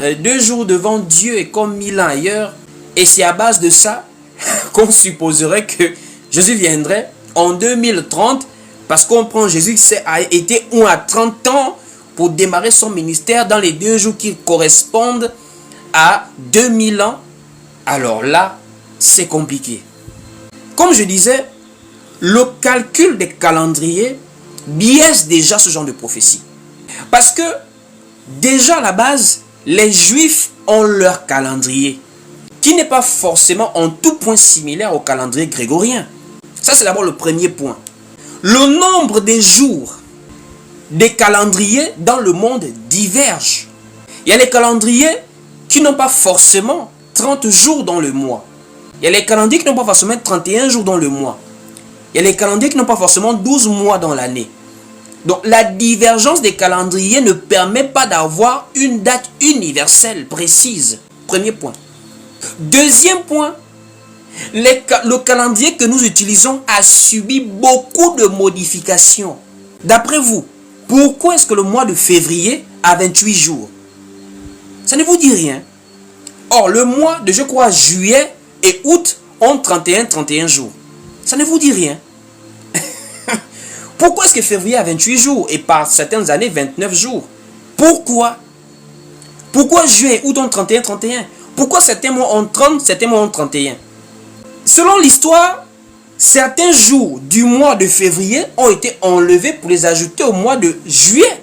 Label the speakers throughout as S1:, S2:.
S1: 2 jours devant Dieu est comme 1000 ans ailleurs. Et c'est à base de ça qu'on supposerait que Jésus viendrait en 2030. Parce qu'on prend Jésus qui a été à 30 ans pour démarrer son ministère dans les 2 jours qui correspondent à 2000 ans. Alors là, c'est compliqué. Comme je disais, le calcul des calendriers biaise déjà ce genre de prophétie. Parce que déjà à la base, les Juifs ont leur calendrier, qui n'est pas forcément en tout point similaire au calendrier grégorien. Ça, c'est d'abord le premier point. Le nombre des jours des calendriers dans le monde diverge. Il y a les calendriers qui n'ont pas forcément 30 jours dans le mois. Il y a les calendriers qui n'ont pas forcément 31 jours dans le mois. Il y a les calendriers qui n'ont pas forcément 12 mois dans l'année. Donc la divergence des calendriers ne permet pas d'avoir une date universelle précise. Premier point. Deuxième point, le calendrier que nous utilisons a subi beaucoup de modifications. D'après vous, pourquoi est-ce que le mois de février a 28 jours? Ça ne vous dit rien. Or, le mois de, je crois, juillet et août ont 31 jours. Ça ne vous dit rien. Pourquoi est-ce que février a 28 jours et par certaines années 29 jours? Pourquoi? Pourquoi juin et août ont 31? Pourquoi certains mois ont 30, certains mois ont 31? Selon l'histoire, certains jours du mois de février ont été enlevés pour les ajouter au mois de juillet.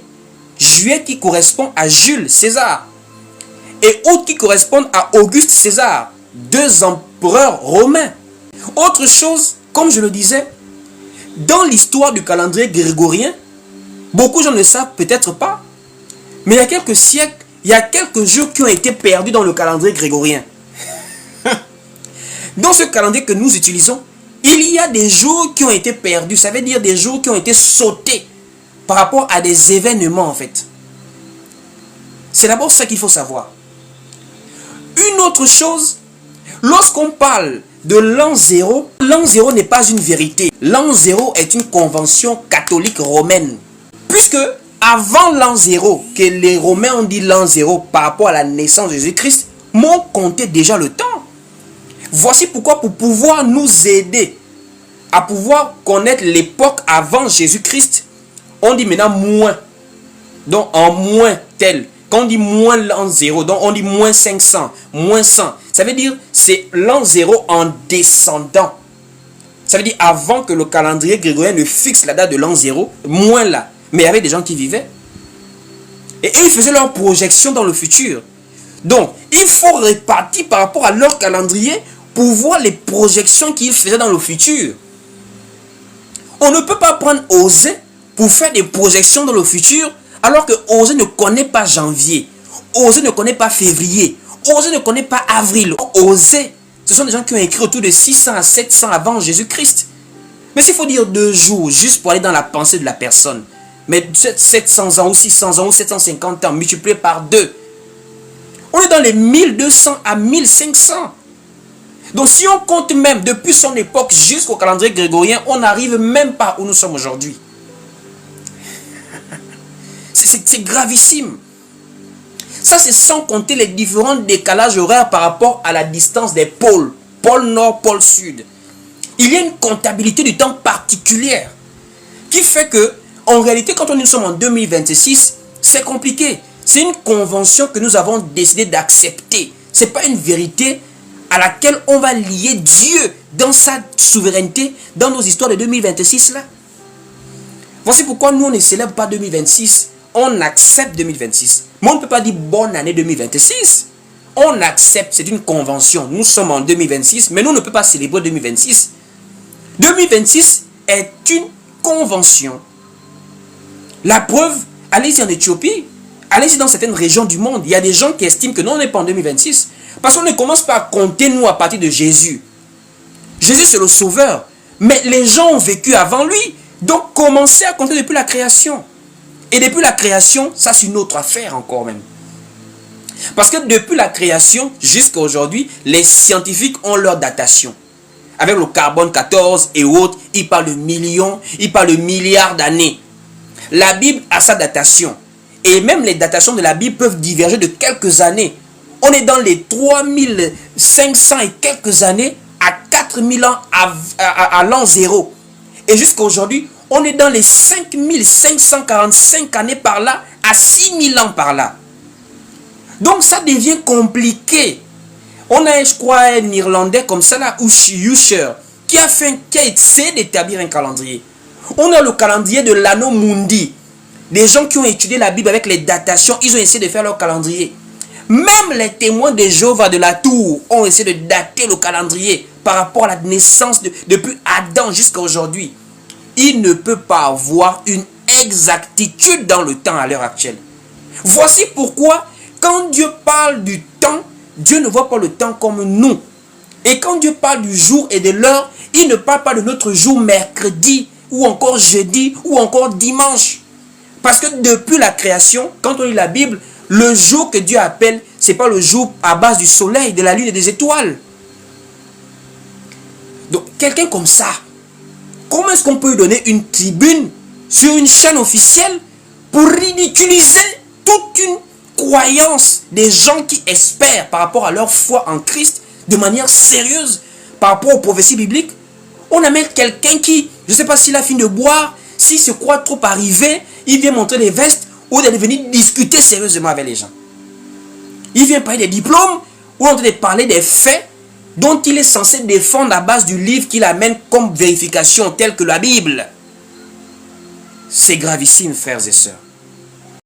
S1: Juillet qui correspond à Jules César. Et août qui correspond à Auguste César, 2 empereurs romains. Autre chose, comme je le disais, dans l'histoire du calendrier grégorien, beaucoup de gens ne le savent peut-être pas, mais il y a quelques siècles, il y a quelques jours qui ont été perdus dans le calendrier grégorien. Dans ce calendrier que nous utilisons, il y a des jours qui ont été perdus, ça veut dire des jours qui ont été sautés par rapport à des événements en fait. C'est d'abord ça qu'il faut savoir. Une autre chose, lorsqu'on parle de l'an 0, l'an 0 n'est pas une vérité. L'an 0 est une convention catholique romaine. Puisque avant l'an 0, que les Romains ont dit l'an 0 par rapport à la naissance de Jésus-Christ, m'ont compté déjà le temps. Voici pourquoi, pour pouvoir nous aider à pouvoir connaître l'époque avant Jésus-Christ, on dit maintenant moins. Donc en moins tel. Quand on dit moins l'an 0, donc on dit moins 500, moins 100. Ça veut dire c'est l'an 0 en descendant. Ça veut dire avant que le calendrier grégorien ne fixe la date de l'an 0, moins là. Mais il y avait des gens qui vivaient. Et ils faisaient leur projection dans le futur. Donc, il faut répartir par rapport à leur calendrier pour voir les projections qu'ils faisaient dans le futur. On ne peut pas prendre Osée pour faire des projections dans le futur alors que Osée ne connaît pas janvier. Osée ne connaît pas février. Osée ne connaît pas avril. Osée, ce sont des gens qui ont écrit autour de 600 à 700 avant Jésus-Christ. Mais s'il faut dire 2 jours, juste pour aller dans la pensée de la personne, mais 700 ans ou 600 ans ou 750 ans multiplié par 2, on est dans les 1200 à 1500. Donc si on compte même depuis son époque jusqu'au calendrier grégorien, on n'arrive même pas où nous sommes aujourd'hui. C'est gravissime. Ça, c'est sans compter les différents décalages horaires par rapport à la distance des pôles. Pôle Nord, pôle Sud. Il y a une comptabilité du temps particulière qui fait que, en réalité, quand nous sommes en 2026, c'est compliqué. C'est une convention que nous avons décidé d'accepter. Ce n'est pas une vérité à laquelle on va lier Dieu dans sa souveraineté, dans nos histoires de 2026 là. Voici pourquoi nous, on ne célèbre pas 2026. On accepte 2026. Mais on ne peut pas dire bonne année 2026. On accepte, c'est une convention. Nous sommes en 2026, mais nous ne pouvons pas célébrer 2026. 2026 est une convention. La preuve, allez-y en Éthiopie, allez-y dans certaines régions du monde. Il y a des gens qui estiment que non, on n'est pas en 2026. Parce qu'on ne commence pas à compter, nous, à partir de Jésus. Jésus, c'est le sauveur. Mais les gens ont vécu avant lui. Donc, commencez à compter depuis la création. Et depuis la création, ça c'est une autre affaire encore même. Parce que depuis la création jusqu'à aujourd'hui, les scientifiques ont leur datation. Avec le carbone 14 et autres, ils parlent de millions, ils parlent de milliards d'années. La Bible a sa datation. Et même les datations de la Bible peuvent diverger de quelques années. On est dans les 3500 et quelques années à 4000 ans à l'an 0. Et jusqu'à aujourd'hui, on est dans les 5545 années par là à 6000 ans par là. Donc ça devient compliqué. On a, je crois, un Irlandais comme ça là, Usher, qui a essayé d'établir un calendrier. On a le calendrier de l'anno mundi. Des gens qui ont étudié la Bible avec les datations, ils ont essayé de faire leur calendrier. Même les témoins de Jéhovah de la Tour ont essayé de dater le calendrier par rapport à la naissance depuis Adam jusqu'à aujourd'hui. Il ne peut pas avoir une exactitude dans le temps à l'heure actuelle. Voici pourquoi, quand Dieu parle du temps, Dieu ne voit pas le temps comme nous. Et quand Dieu parle du jour et de l'heure, il ne parle pas de notre jour mercredi, ou encore jeudi, ou encore dimanche. Parce que depuis la création, quand on lit la Bible, le jour que Dieu appelle, ce n'est pas le jour à base du soleil, de la lune et des étoiles. Donc, quelqu'un comme ça, comment est-ce qu'on peut lui donner une tribune sur une chaîne officielle pour ridiculiser toute une croyance des gens qui espèrent par rapport à leur foi en Christ de manière sérieuse par rapport aux prophéties bibliques? On amène quelqu'un qui, je ne sais pas s'il a fini de boire, s'il se croit trop arrivé, il vient montrer des vestes ou de venir discuter sérieusement avec les gens. Il vient parler des diplômes ou en train de parler des faits dont il est censé défendre à base du livre qu'il amène comme vérification tel que la Bible. C'est gravissime, frères et sœurs.